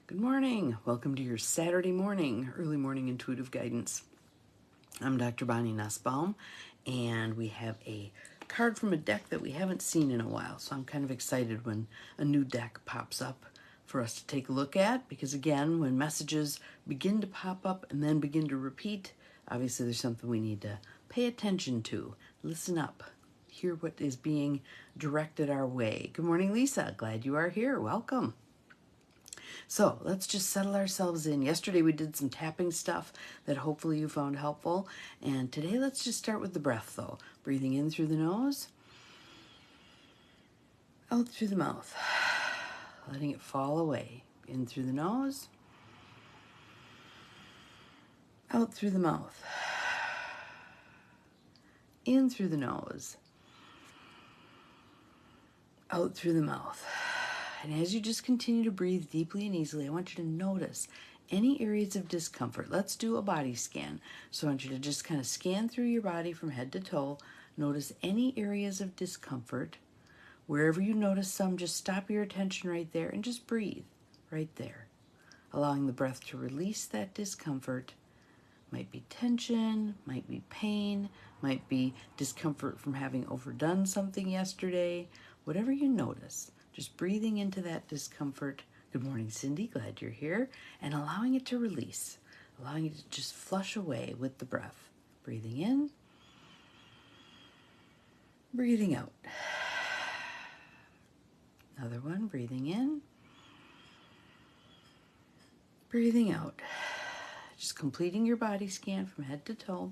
Good morning. Welcome to your Saturday morning, early morning intuitive guidance. I'm Dr. Bonnie Nussbaum, and we have a card from a deck that we haven't seen in a while. So I'm kind of excited when a new deck pops up for us to take a look at, because again, when messages begin to pop up and then begin to repeat, obviously there's something we need to pay attention to. Listen up. Hear what is being directed our way. Good morning, Lisa. Glad you are here. Welcome. So let's just settle ourselves in. Yesterday we did some tapping stuff that hopefully you found helpful. And today let's just start with the breath though. Breathing in through the nose, out through the mouth. Letting it fall away. In through the nose, out through the mouth. In through the nose, out through the mouth. And as you just continue to breathe deeply and easily, I want you to notice any areas of discomfort. Let's do a body scan. So I want you to just kind of scan through your body from head to toe. Notice any areas of discomfort. Wherever you notice some, just stop your attention right there and just breathe right there. Allowing the breath to release that discomfort. Might be tension, might be pain, might be discomfort from having overdone something yesterday. Whatever you notice. Just breathing into that discomfort. Good morning, Cindy. Glad you're here. And allowing it to release. Allowing it to just flush away with the breath. Breathing in. Breathing out. Another one. Breathing in. Breathing out. Just completing your body scan from head to toe.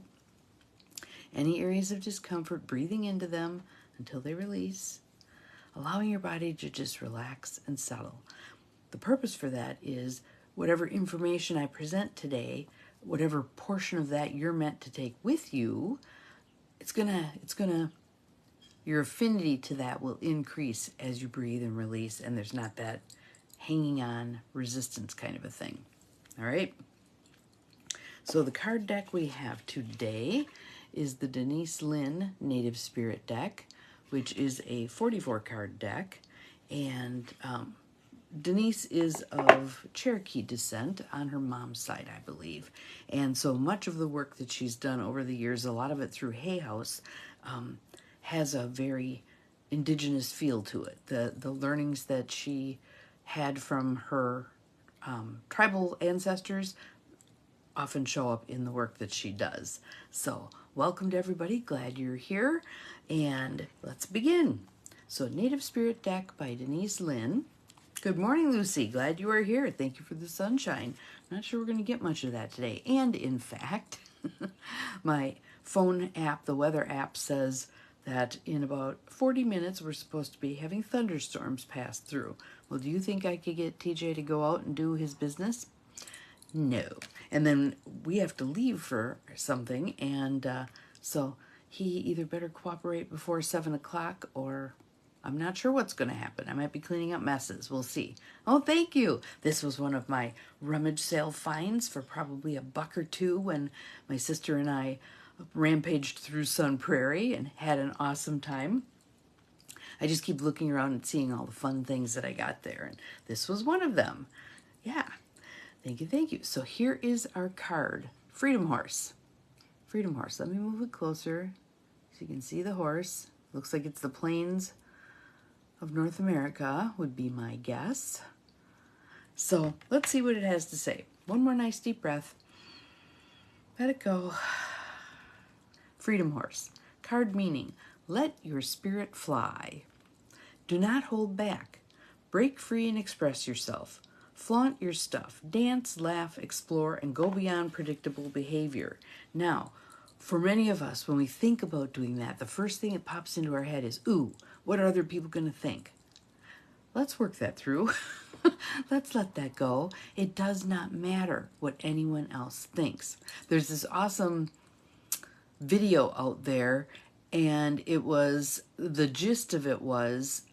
Any areas of discomfort, breathing into them until they release. Allowing your body to just relax and settle. The purpose for that is whatever information I present today, whatever portion of that you're meant to take with you, your affinity to that will increase as you breathe and release, and there's not that hanging on resistance kind of a thing. All right. So the card deck we have today is the Denise Linn Native Spirit deck, which is a 44 card deck, and Denise is of Cherokee descent on her mom's side, I believe, and so much of the work that she's done over the years, a lot of it through Hay House, has a very indigenous feel to it. The learnings that she had from her tribal ancestors often show up in the work that she does. So welcome to everybody. Glad you're here. And let's begin. So Native Spirit deck by Denise Linn. Good morning, Lucy. Glad you are here. Thank you for the sunshine. Not sure we're going to get much of that today. And in fact, my phone app, the weather app, says that in about 40 minutes we're supposed to be having thunderstorms pass through. Well, do you think I could get TJ to go out and do his business? No. And then we have to leave for something, and so he either better cooperate before 7 o'clock, or I'm not sure what's going to happen. I might be cleaning up messes. We'll see. Oh, thank you. This was one of my rummage sale finds for probably $1 or $2 when my sister and I rampaged through Sun Prairie and had an awesome time. I just keep looking around and seeing all the fun things that I got there, and this was one of them. Yeah. Thank you, thank you. So here is our card, Freedom Horse. Freedom Horse. Let me move it closer so you can see the horse. Looks like it's the plains of North America, would be my guess. So let's see what it has to say. One more nice deep breath. Let it go. Freedom Horse. Card meaning, let your spirit fly. Do not hold back. Break free and express yourself. Flaunt your stuff, dance, laugh, explore, and go beyond predictable behavior. Now, for many of us, when we think about doing that, the first thing that pops into our head is, ooh, what are other people going to think? Let's work that through. Let's let that go. It does not matter what anyone else thinks. There's this awesome video out there, and the gist of it was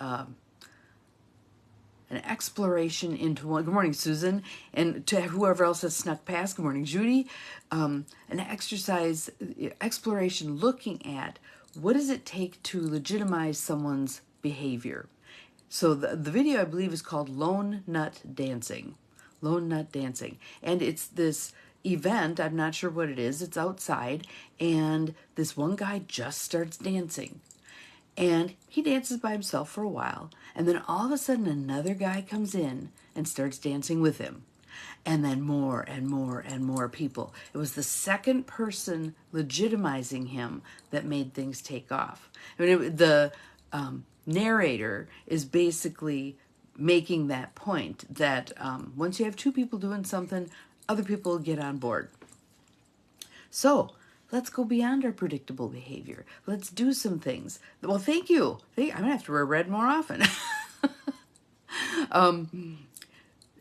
an exploration into one. Good morning, Susan. And to whoever else has snuck past, good morning, Judy. An exploration looking at what does it take to legitimize someone's behavior. So the video, I believe, is called Lone Nut Dancing. Lone nut dancing. And it's this event, I'm not sure what it is, it's outside, and this one guy just starts dancing. And he dances by himself for a while, and then all of a sudden another guy comes in and starts dancing with him. And then more and more and more people. It was the second person legitimizing him that made things take off. I mean, the narrator is basically making that point that once you have two people doing something, other people will get on board. So let's go beyond our predictable behavior. Let's do some things. Well, thank you. I'm going to have to wear red more often.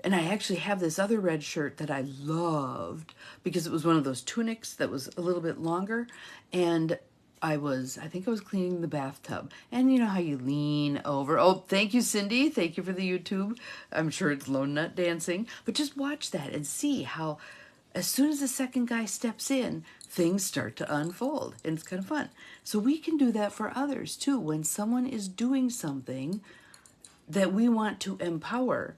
And I actually have this other red shirt that I loved because it was one of those tunics that was a little bit longer. And I think I was cleaning the bathtub. And you know how you lean over. Oh, thank you, Cindy. Thank you for the YouTube. I'm sure it's lone nut dancing. But just watch that and see how as soon as the second guy steps in, things start to unfold. And it's kind of fun. So we can do that for others too. When someone is doing something that we want to empower,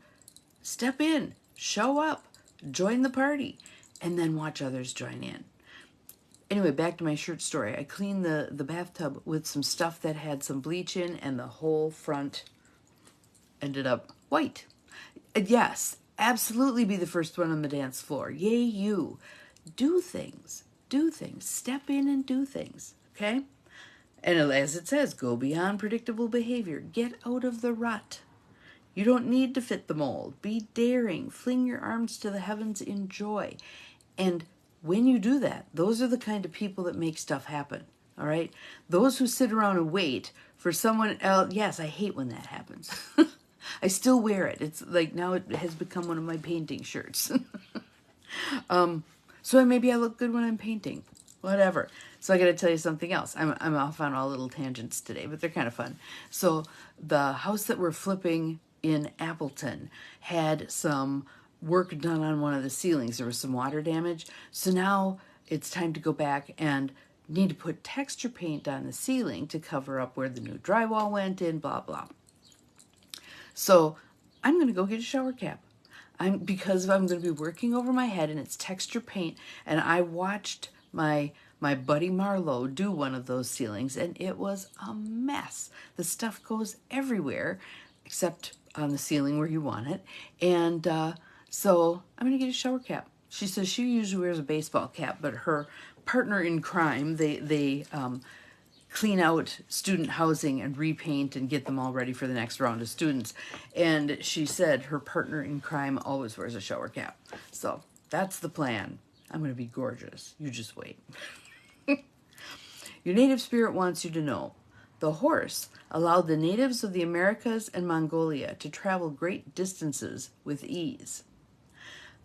step in, show up, join the party, and then watch others join in. Anyway, back to my shirt story. I cleaned the bathtub with some stuff that had some bleach in, and the whole front ended up white. And yes, absolutely be the first one on the dance floor. Yay, you. Do things. Do things. Step in and do things. Okay? And as it says, go beyond predictable behavior. Get out of the rut. You don't need to fit the mold. Be daring. Fling your arms to the heavens in joy. And when you do that, those are the kind of people that make stuff happen. All right? Those who sit around and wait for someone else. Yes, I hate when that happens. I still wear it. It's like now it has become one of my painting shirts. So maybe I look good when I'm painting. Whatever. So I got to tell you something else. I'm off on all little tangents today, but they're kind of fun. So the house that we're flipping in Appleton had some work done on one of the ceilings. There was some water damage. So now it's time to go back and need to put texture paint on the ceiling to cover up where the new drywall went in, blah, blah. So I'm going to go get a shower cap. Because I'm going to be working over my head and it's texture paint. And I watched my buddy Marlo do one of those ceilings and it was a mess. The stuff goes everywhere except on the ceiling where you want it. And so I'm going to get a shower cap. She says she usually wears a baseball cap, but her partner in crime, they clean out student housing and repaint and get them all ready for the next round of students. And she said her partner in crime always wears a shower cap. So that's the plan. I'm going to be gorgeous. You just wait. Your native spirit wants you to know. The horse allowed the natives of the Americas and Mongolia to travel great distances with ease.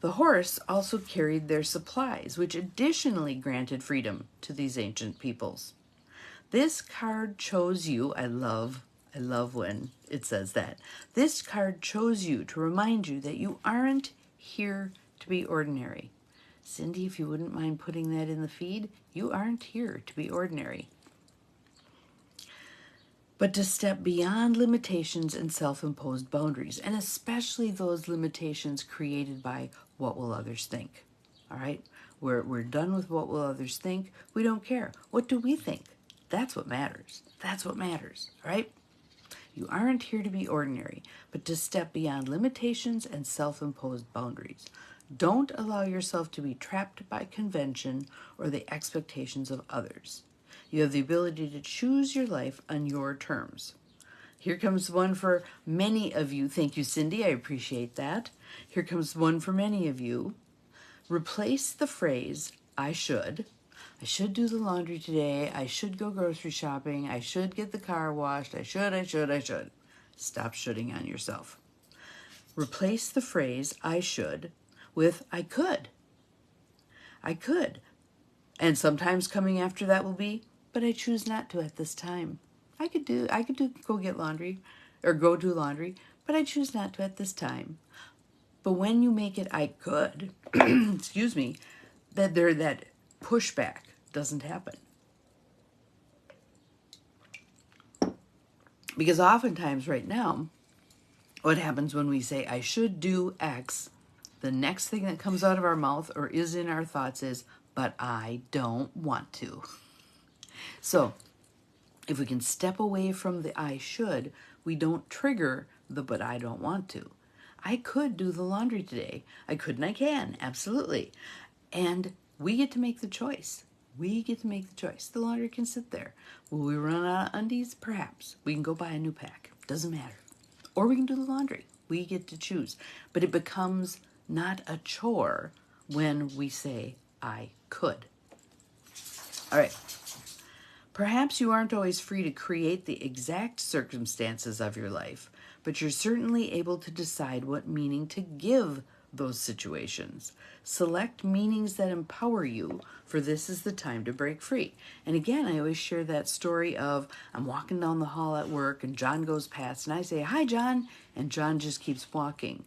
The horse also carried their supplies, which additionally granted freedom to these ancient peoples. This card chose you. I love when it says that. This card chose you to remind you that you aren't here to be ordinary. Cindy, if you wouldn't mind putting that in the feed, you aren't here to be ordinary. But to step beyond limitations and self-imposed boundaries, and especially those limitations created by what will others think. All right? We're done with what will others think. We don't care. What do we think? That's what matters. That's what matters, right? You aren't here to be ordinary, but to step beyond limitations and self-imposed boundaries. Don't allow yourself to be trapped by convention or the expectations of others. You have the ability to choose your life on your terms. Here comes one for many of you. Thank you, Cindy. I appreciate that. Here comes one for many of you. Replace the phrase, I should do the laundry today. I should go grocery shopping. I should get the car washed. I should. Stop shoulding on yourself. Replace the phrase, I should, with I could. I could. And sometimes coming after that will be, but I choose not to at this time. I could go get laundry or go do laundry, but I choose not to at this time. But when you make it I could, excuse me, that pushback doesn't happen. Because oftentimes right now, what happens when we say I should do X, the next thing that comes out of our mouth or is in our thoughts is, but I don't want to. So if we can step away from the I should, we don't trigger the but I don't want to. I could do the laundry today. I could and I can, absolutely. And we get to make the choice. We get to make the choice. The laundry can sit there. Will we run out of undies? Perhaps. We can go buy a new pack. Doesn't matter. Or we can do the laundry. We get to choose. But it becomes not a chore when we say, I could. All right. Perhaps you aren't always free to create the exact circumstances of your life, but you're certainly able to decide what meaning to give those situations. Select meanings that empower you, for this is the time to break free. And again, I always share that story of I'm walking down the hall at work and John goes past and I say, hi, John, and John just keeps walking.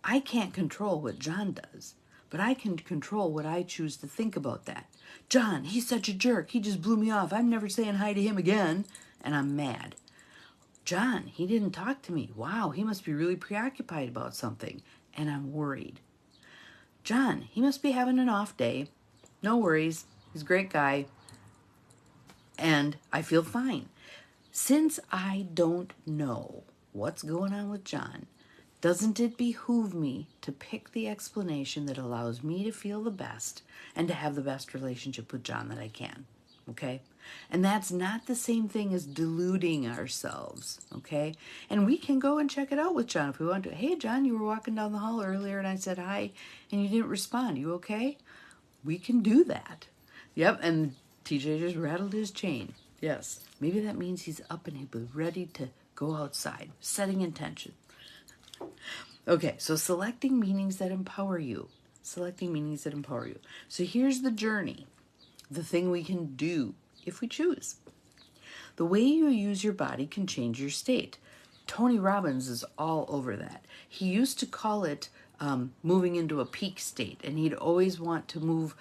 I can't control what John does, but I can control what I choose to think about that. John, he's such a jerk. He just blew me off. I'm never saying hi to him again. And I'm mad. John, he didn't talk to me. Wow, he must be really preoccupied about something. And I'm worried. John, he must be having an off day. No worries. He's a great guy. And I feel fine. Since I don't know what's going on with John, doesn't it behoove me to pick the explanation that allows me to feel the best and to have the best relationship with John that I can? Okay? And that's not the same thing as deluding ourselves, okay? And we can go and check it out with John if we want to. Hey, John, you were walking down the hall earlier and I said hi and you didn't respond. You okay? We can do that. Yep, and TJ just rattled his chain. Yes, maybe that means he's up and he'll be ready to go outside, setting intention. Okay, so selecting meanings that empower you. Selecting meanings that empower you. So here's the journey, the thing we can do if we choose. The way you use your body can change your state. Tony Robbins is all over that. He used to call it moving into a peak state, and he'd always want to move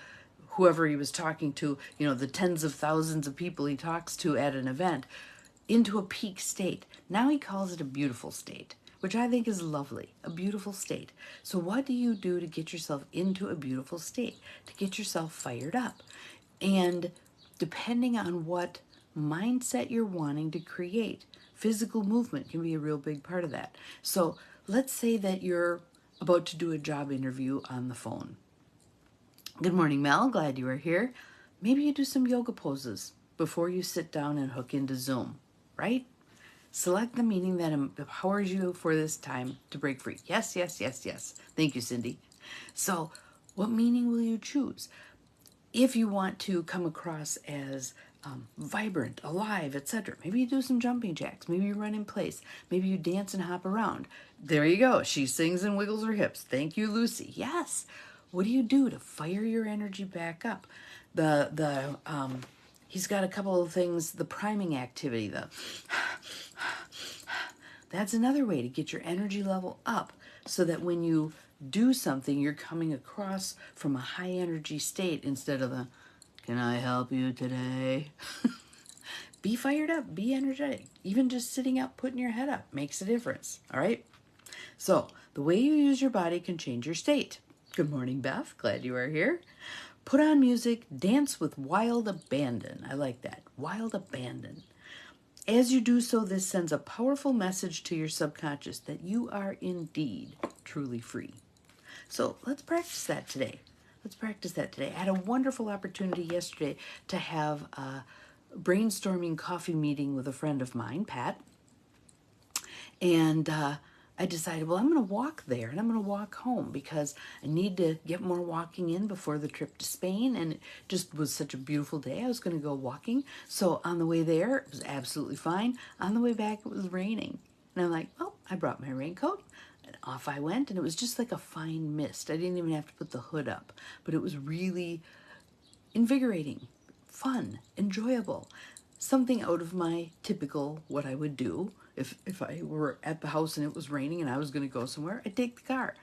whoever he was talking to, you know, the tens of thousands of people he talks to at an event, into a peak state. Now he calls it a beautiful state, which I think is lovely, a beautiful state. So what do you do to get yourself into a beautiful state, to get yourself fired up? And depending on what mindset you're wanting to create, physical movement can be a real big part of that. So let's say that you're about to do a job interview on the phone. Good morning, Mel. Glad you are here. Maybe you do some yoga poses before you sit down and hook into Zoom, right? Select the meaning that empowers you for this time to break free. Yes, yes, yes, yes. Thank you, Cindy. So what meaning will you choose? If you want to come across as vibrant, alive, etc., maybe you do some jumping jacks. Maybe you run in place. Maybe you dance and hop around. There you go. She sings and wiggles her hips. Thank you, Lucy. Yes. What do you do to fire your energy back up? He's got a couple of things, the priming activity, that's another way to get your energy level up so that when you do something, you're coming across from a high energy state instead of the, can I help you today? Be fired up, be energetic. Even just sitting up, putting your head up makes a difference, all right? So the way you use your body can change your state. Good morning, Beth. Glad you are here. Put on music, dance with wild abandon. I like that, wild abandon. As you do so, this sends a powerful message to your subconscious that you are indeed truly free. So let's practice that today. Let's practice that today. I had a wonderful opportunity yesterday to have a brainstorming coffee meeting with a friend of mine, Pat. And I decided, well, I'm going to walk there and I'm going to walk home because I need to get more walking in before the trip to Spain. And it just was such a beautiful day. I was going to go walking. So on the way there, it was absolutely fine. On the way back, it was raining. And I'm like, oh, I brought my raincoat. And off I went. And it was just like a fine mist. I didn't even have to put the hood up. But it was really invigorating, fun, enjoyable. Something out of my typical what I would do. If I were at the house and it was raining and I was going to go somewhere, I'd take the car.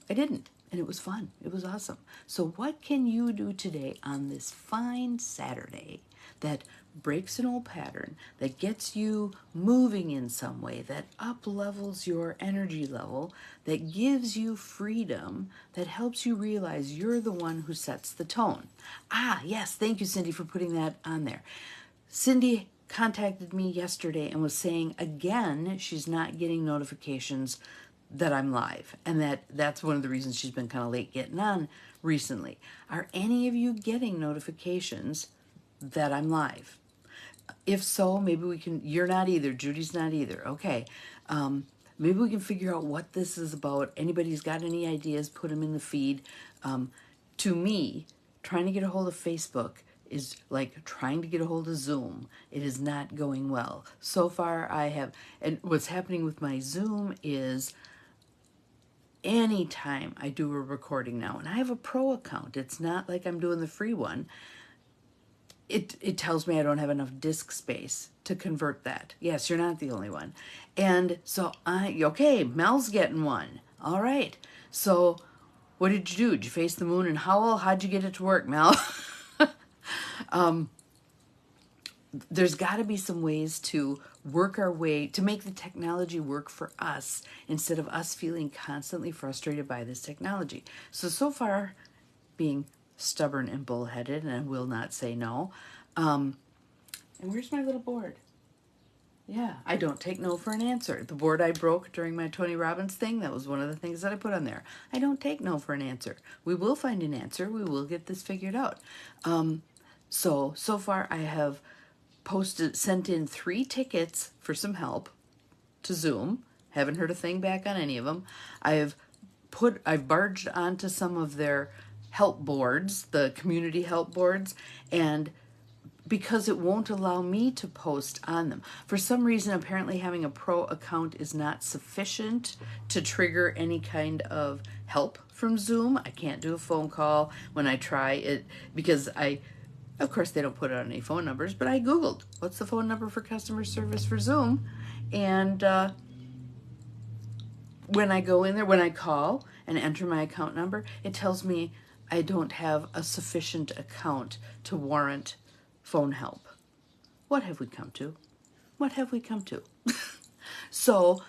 I didn't, and it was fun. It was awesome. So what can you do today on this fine Saturday that breaks an old pattern, that gets you moving in some way, that up levels your energy level, that gives you freedom, that helps you realize you're the one who sets the tone. Ah, yes, thank you, Cindy, for putting that on there. Cindy contacted me yesterday and was saying again she's not getting notifications that I'm live, and that's one of the reasons she's been kind of late getting on recently. Are any of you getting notifications that I'm live? If so, maybe we can, you're not either, Judy's not either, okay. Maybe we can figure out what this is about. Anybody's got any ideas, put them in the feed. To me, trying to get a hold of Facebook is like trying to get a hold of Zoom. It is not going well. So far I have, and what's happening with my Zoom is anytime I do a recording now, and I have a pro account, it's not like I'm doing the free one, it tells me I don't have enough disk space to convert that. Yes, you're not the only one. And so okay, Mel's getting one. All right. So what did you do? Did you face the moon and howl? How'd you get it to work, Mel? There's got to be some ways to work our way, to make the technology work for us instead of us feeling constantly frustrated by this technology. So far, being stubborn and bullheaded, and I will not say no. And where's my little board? Yeah, I don't take no for an answer. The board I broke during my Tony Robbins thing, that was one of the things that I put on there. I don't take no for an answer. We will find an answer. We will get this figured out. So far I have sent in 3 tickets for some help to Zoom. Haven't heard a thing back on any of them. I've barged onto some of their help boards, the community help boards, and because it won't allow me to post on them. For some reason, apparently having a pro account is not sufficient to trigger any kind of help from Zoom. I can't do a phone call when I try it because of course they don't put it on any phone numbers, but I Googled, what's the phone number for customer service for Zoom? And when I go in there, when I call and enter my account number, it tells me I don't have a sufficient account to warrant phone help. What have we come to? What have we come to? So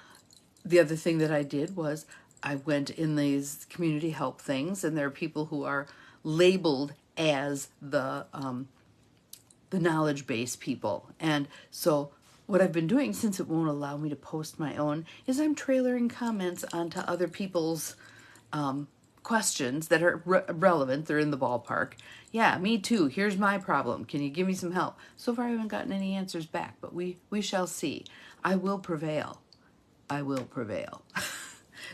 the other thing that I did was I went in these community help things, and there are people who are labeled as the knowledge base people. And so what I've been doing, since it won't allow me to post my own, is I'm trailering comments onto other people's questions that are relevant. They're in the ballpark. Yeah, me too. Here's my problem. Can you give me some help? So far I haven't gotten any answers back, but we shall see. I will prevail. I will prevail.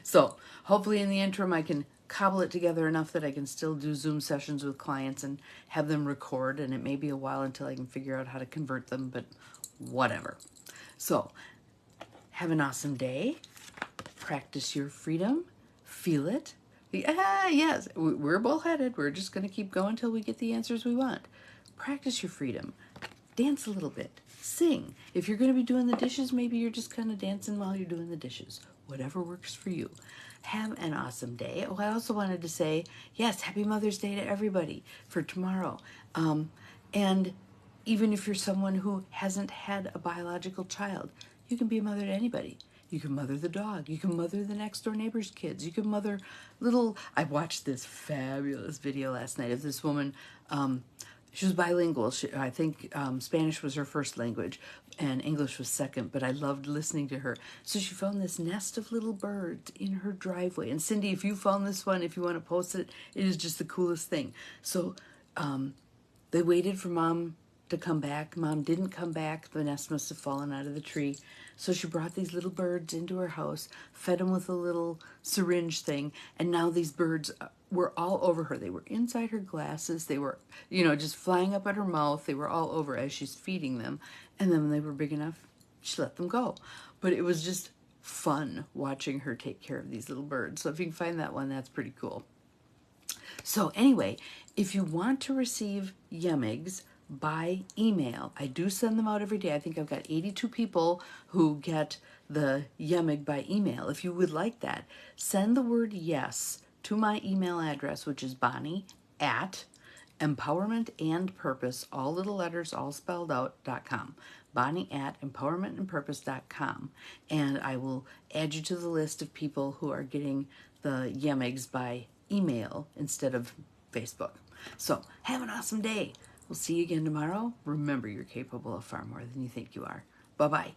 So hopefully in the interim I can cobble it together enough that I can still do Zoom sessions with clients and have them record, and it may be a while until I can figure out how to convert them, but whatever. So have an awesome day. Practice your freedom. Feel it. Yes, we're bullheaded. We're just going to keep going until we get the answers we want. Practice your freedom. Dance a little bit. Sing. If you're going to be doing the dishes, maybe you're just kind of dancing while you're doing the dishes. Whatever works for you. Have an awesome day. Oh, I also wanted to say, yes, happy Mother's Day to everybody for tomorrow. And even if you're someone who hasn't had a biological child, you can be a mother to anybody. You can mother the dog. You can mother the next door neighbor's kids. You can mother I watched this fabulous video last night of this woman. She was bilingual. I think Spanish was her first language and English was second, but I loved listening to her. So she found this nest of little birds in her driveway. And Cindy, if you found this one, if you want to post it, it is just the coolest thing. So they waited for Mom to come back. Mom didn't come back. The nest must have fallen out of the tree. So she brought these little birds into her house, fed them with a little syringe thing, and now these birds were all over her. They were inside her glasses. They were, just flying up at her mouth. They were all over as she's feeding them. And then when they were big enough, she let them go. But it was just fun watching her take care of these little birds. So if you can find that one, that's pretty cool. So anyway, if you want to receive YEMIGs by email, I do send them out every day. I think I've got 82 people who get the YEMIG by email. If you would like that, send the word yes to my email address, which is Bonnie at Empowerment and Purpose, all little letters, all spelled out.com. Bonnie at empowermentandpurpose.com. And I will add you to the list of people who are getting the YEMIGs by email instead of Facebook. So have an awesome day. We'll see you again tomorrow. Remember, you're capable of far more than you think you are. Bye-bye.